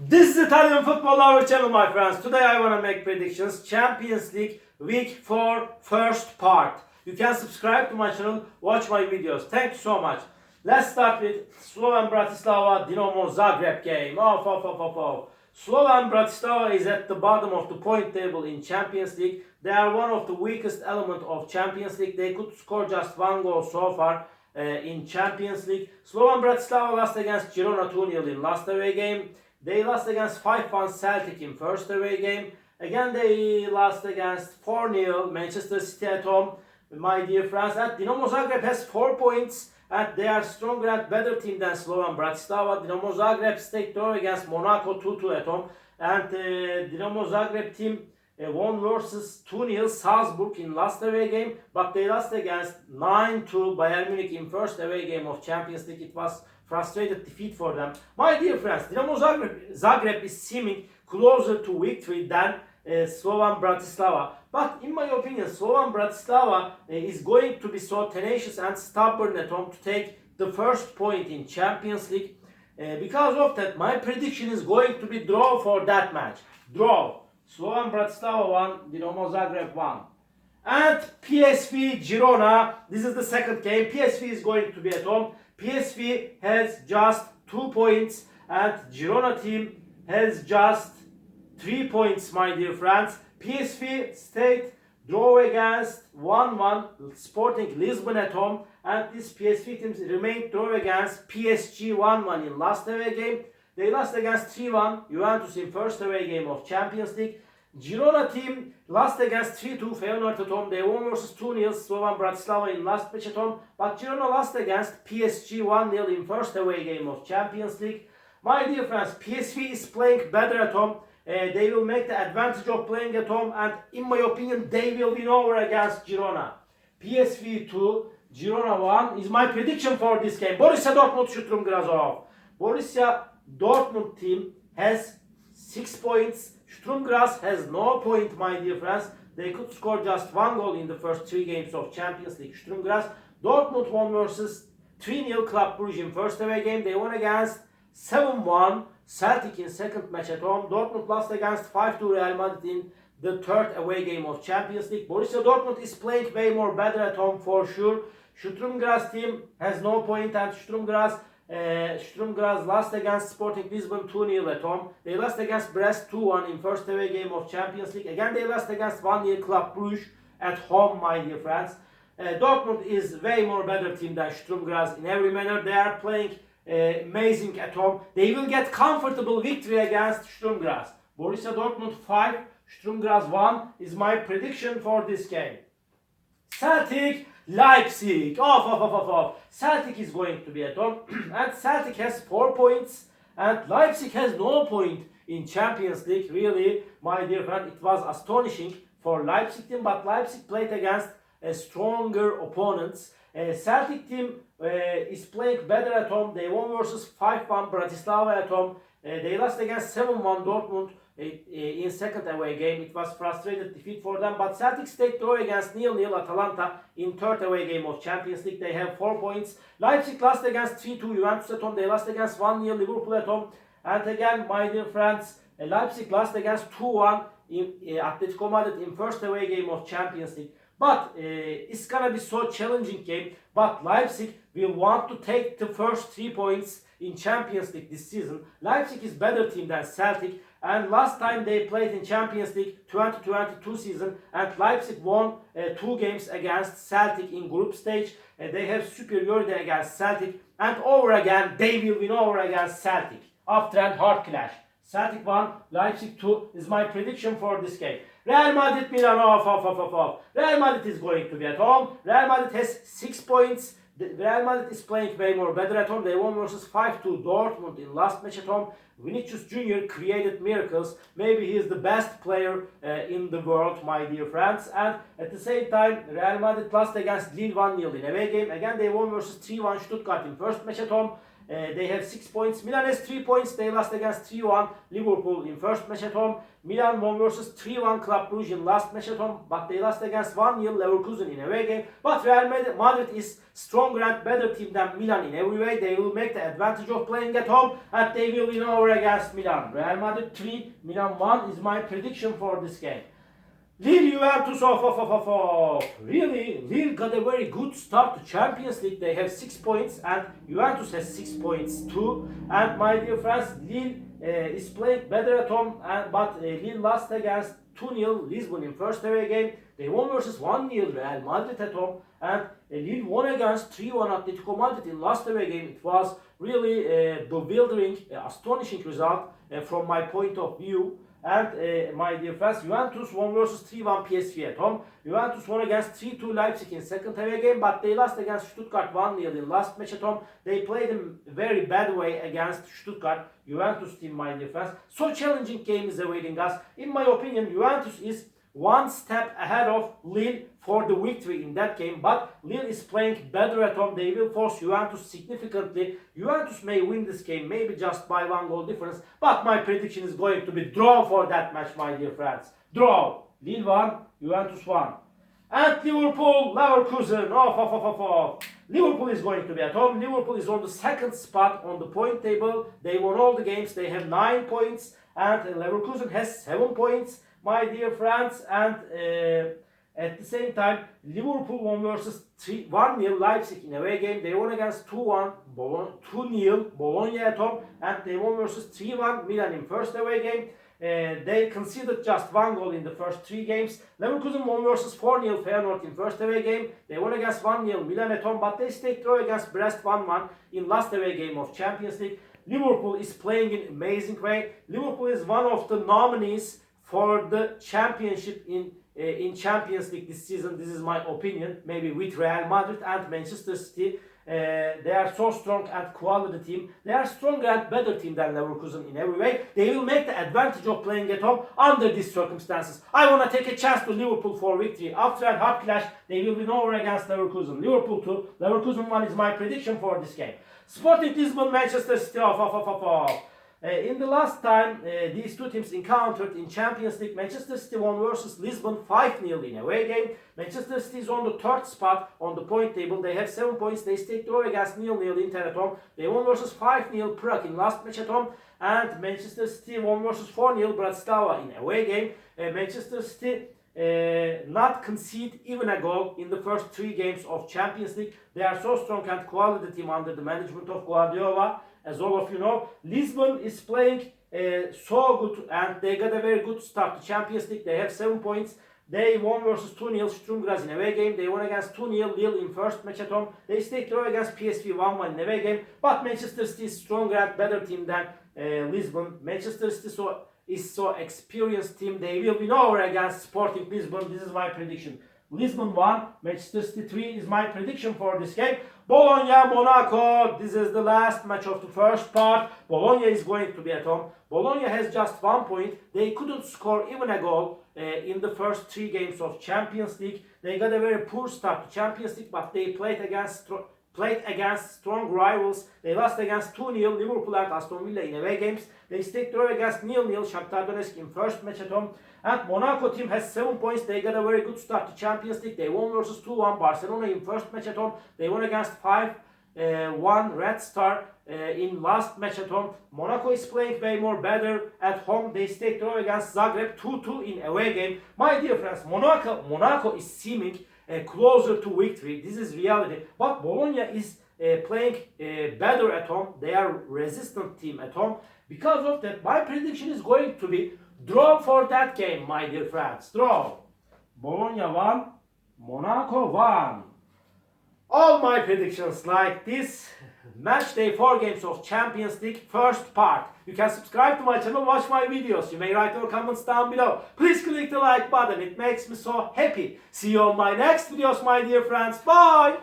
This is Italian Football Lover channel, my friends. Today I want to make predictions. Champions League Week 4 first part. You can subscribe to my channel, watch my videos. Thank you so much. Let's start with Slovan Bratislava Dinamo Zagreb game. Slovan Bratislava is at the bottom of the point table in Champions League. They are one of the weakest elements of Champions League. They could score just one goal so far in Champions League. Slovan Bratislava lost against Girona 2-0 in last away game. They lost against 5-1 Celtic in first away game. Again, they lost against 4-0 Manchester City at home. My dear friends, and Dinamo Zagreb has 4 points and they are stronger and better team than Slovan Bratislava. Dinamo Zagreb stayed draw against Monaco 2-2 at home. And Dinamo Zagreb team won versus 2-0 Salzburg in last away game. But they lost against 9-2 Bayern Munich in first away game of Champions League. It was frustrated defeat for them. My dear friends, Dinamo Zagreb is seeming closer to victory than Slovan Bratislava. But in my opinion, Slovan Bratislava is going to be so tenacious and stubborn at home to take the first point in Champions League. Because of that, my prediction is going to be draw for that match. Draw. Slovan Bratislava 1, Dinamo Zagreb 1. And PSV Girona, this is the second game. PSV is going to be at home. PSV has just 2 points and Girona team has just 3 points, my dear friends. PSV stayed draw against 1-1 Sporting Lisbon at home, and this PSV team remained draw against PSG 1-1 in last away game. They lost against 3-1 Juventus in first away game of Champions League. Girona team lost against 3-2 Feyenoord at home. They won versus 2-0 Slovan Bratislava in last match at home. But Girona lost against PSG 1-0 in first away game of Champions League. My dear friends, PSV is playing better at home. They will make the advantage of playing at home, and in my opinion, they will win over against Girona. PSV 2, Girona 1 is my prediction for this game. Borussia Dortmund Sturm Graz off. Borussia Dortmund team has 6 points. Sturm Graz has no point, my dear friends. They could score just 1 goal in the first 3 games of Champions League. Sturm Graz. Dortmund won versus 3-0 Club Brugge in first away game. They won against 7-1 Celtic in second match at home. Dortmund lost against 5-2 Real Madrid in the third away game of Champions League. Borussia Dortmund is playing way more better at home for sure. Sturm Graz team has no point, and Sturm Graz lost against Sporting Lisbon 2-0 at home. They lost against Brest 2-1 in first away game of Champions League. Again, they lost against 1-0 Club Brugge at home, my dear friends. Dortmund is way more better team than Sturm Graz in every manner. They are playing amazing at home. They will get comfortable victory against Sturm Graz. Borussia Dortmund 5, Sturm Graz 1 is my prediction for this game. Celtic Leipzig. Celtic is going to be at home and Celtic has 4 points and Leipzig has no point in Champions League. Really, my dear friend, it was astonishing for Leipzig team, but Leipzig played against stronger opponents. Celtic team is playing better at home. They won versus 5-1 Bratislava at home. They lost against 7-1 Dortmund in second away game. It was frustrated defeat for them. But Celtic stayed draw against 0-0 Atalanta in third away game of Champions League. They have 4 points. Leipzig lost against 3-2 Juventus at home. They lost against 1-0 Liverpool at home. And again, my dear friends, Leipzig lost against 2-1 in Atletico Madrid in first away game of Champions League. But it's gonna be so challenging game. But Leipzig will want to take the first 3 points in Champions League this season. Leipzig is better team than Celtic. And last time they played in Champions League 2022 season, and Leipzig won 2 games against Celtic in group stage. They have superiority against Celtic, and over again they will win over against Celtic after a hard clash. Celtic 1, Leipzig 2 is my prediction for this game. Real Madrid Milan Real Madrid is going to be at home. Real Madrid has 6 points. Real Madrid is playing way more better at home. They won versus 5-2 Dortmund in last match at home. Vinicius Jr. created miracles. Maybe he is the best player in the world, my dear friends. And at the same time, Real Madrid lost against Lille 1-0 in away game. Again, they won versus 3-1 Stuttgart in first match at home. They have 6 points. Milan has 3 points. They lost against 3-1 Liverpool in first match at home. Milan won versus 3-1 Club Brugge in last match at home, but they lost against 1-0 Leverkusen in away game. But Real Madrid is stronger and better team than Milan in every way. They will make the advantage of playing at home, and they will win over against Milan. Real Madrid 3, Milan 1 is my prediction for this game. Lille Juventus Really, Lille got a very good start to Champions League. They have 6 points and Juventus has 6 points too. And my dear friends, Lille is playing better at home, but Lille lost against 2-0 Lisbon in first away game. They won versus 1-0 Real Madrid at home, and Lille won against 3-1 Atletico Madrid in last away game. It was really a bewildering, astonishing result from my point of view. And my dear friends, Juventus won versus 3-1 PSV at home. Juventus won against 3-2 Leipzig in second away game, but they lost against Stuttgart 1-0 in last match at home. They played in a very bad way against Stuttgart. Juventus team, my dear friends. So challenging game is awaiting us. In my opinion, Juventus is one step ahead of Lille for the victory in that game, but Lille is playing better at home. They will force Juventus significantly. Juventus may win this game, maybe just by 1 goal difference, but my prediction is going to be draw for that match, my dear friends. Draw. Lille 1, Juventus 1. And Liverpool, Leverkusen. Liverpool is going to be at home. Liverpool is on the second spot on the point table. They won all the games. They have 9 points, and Leverkusen has 7 points. My dear friends, and at the same time, Liverpool won versus 1-0 Leipzig in away game. They won against 2-0 Bologna at home, and they won versus 3-1 Milan in first away game. They conceded just 1 goal in the first 3 games. Leverkusen won versus 4-0 Feyenoord in first away game. They won against 1-0 Milan at home, but they stayed draw against Brest 1-1 in last away game of Champions League. Liverpool is playing in amazing way. Liverpool is one of the nominees for the championship in Champions League this season. This is my opinion. Maybe with Real Madrid and Manchester City. They are so strong and quality team. They are stronger and better team than Leverkusen in every way. They will make the advantage of playing at home under these circumstances. I want to take a chance to Liverpool for victory. After a hard clash, they will win over against Leverkusen. Liverpool 2, Leverkusen 1 is my prediction for this game. Sporting Lisbon, Manchester City. In the last time these two teams encountered in Champions League, Manchester City won versus Lisbon 5-0 in away game. Manchester City is on the third spot on the point table. They have 7 points. They stayed draw against 0-0 Inter at home. They won versus 5-0 Prague in last match at home. And Manchester City won versus 4-0 Bratislava in away game. Manchester City not concede even a goal in the first 3 games of Champions League. They are so strong and quality team under the management of Guardiola. As all of you know, Lisbon is playing so good, and they got a very good start to Champions League. They have 7 points. They won versus 2-0 Sturm Graz in away game. They won against 2-0 Lille in first match at home. They stayed draw against PSV 1-1 in away game. But Manchester City is stronger and better team than Lisbon. Manchester City is so experienced team. They will win over against Sporting Lisbon. This is my prediction. Lisbon 1, Manchester City 3 is my prediction for this game. Bologna, Monaco. This is the last match of the first part. Bologna is going to be at home. Bologna has just 1 point. They couldn't score even a goal in the first 3 games of Champions League. They got a very poor start to Champions League, but they played against strong rivals. They lost against 2-0 Liverpool and Aston Villa in away games. They stayed draw against 0-0 Shakhtar Donetsk in first match at home. And Monaco team has 7 points. They got a very good start to Champions League. They won versus 2-1 Barcelona in first match at home. They won against 5-1 Red Star in last match at home. Monaco is playing way more better at home. They stayed draw against Zagreb 2-2 in away game. My dear friends, Monaco is seeming closer to victory. This is reality. But Bologna is playing better at home. They are resistant team at home. Because of that, my prediction is going to be draw for that game, my dear friends. Draw. Bologna 1, Monaco 1. All my predictions like this. Match day 4 games of Champions League first part. You can subscribe to my channel, watch my videos. You may write your comments down below. Please click the like button. It makes me so happy. See you on my next videos, my dear friends. Bye.